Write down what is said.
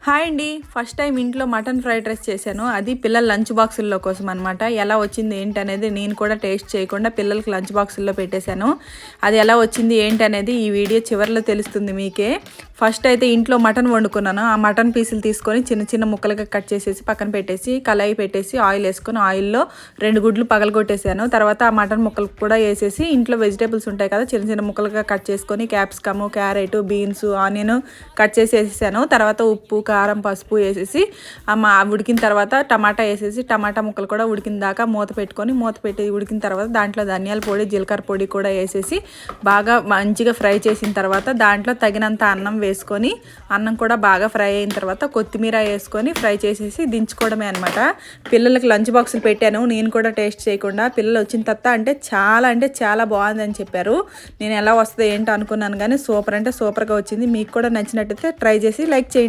Hi అండి. First time ఇంట్లో mutton fried rice చేశాను. అది పిల్లల లంచ్ బాక్సుల్లో కోసం అనమాట. ఎలా వచ్చింది ఏంటనేది నేను కూడా టేస్ట్ చేయకుండా పిల్లలకి లంచ్ బాక్సుల్లో పెట్టేశాను. అది ఎలా వచ్చింది ఏంటనేది ఈ వీడియో చివరిలో తెలుస్తుంది మీకే. ఫస్ట్ అయితే ఇంట్లో మటన్ వండుకున్నాను. ఆ మటన్ పీసులు తీసుకొని చిన్న చిన్న ముక్కలుగా కట్ చేసేసి పక్కన పెట్టేసి కళాయి పెట్టేసి ఆయిల్ వేసుకొని ఆయిల్లో 2 గుడ్లు పగలగొట్టేసాను. తర్వాత ఆ మటన్ ముక్కలు కూడా వేసేసి ఇంట్లో వెజిటేబుల్స్ ఉంటాయి కదా, చిన్న చిన్న ముక్కలుగా కట్ చేసుకొని capsicum, carrot, beans, onion cut చేసి వేసేసాను. తర్వాత ఉప్పు, కారం, పసుపు వేసేసి ఉడికిన తర్వాత టమాటా వేసేసి టమాటా ముక్కలు కూడా ఉడికిన దాకా మూత పెట్టి ఉడికిన తర్వాత దాంట్లో ధనియాల పొడి, జీలకర్ర పొడి కూడా వేసేసి బాగా మంచిగా ఫ్రై చేసిన తర్వాత దాంట్లో తగినంత అన్నం వేసుకొని అన్నం కూడా బాగా ఫ్రై అయిన తర్వాత కొత్తిమీర వేసుకొని ఫ్రై చేసేసి దించుకోవడమే అనమాట. పిల్లలకి లంచ్ బాక్సులు పెట్టాను నేను కూడా టేస్ట్ చేయకుండా. పిల్లలు వచ్చిన తర్వాత అంటే చాలా బాగుందని చెప్పారు. నేను ఎలా వస్తుందో ఏంటో అనుకున్నాను కానీ సూపర్ అంటే సూపర్గా వచ్చింది. మీకు కూడా నచ్చినట్టయితే ట్రై చేసి లైక్ చేయండి.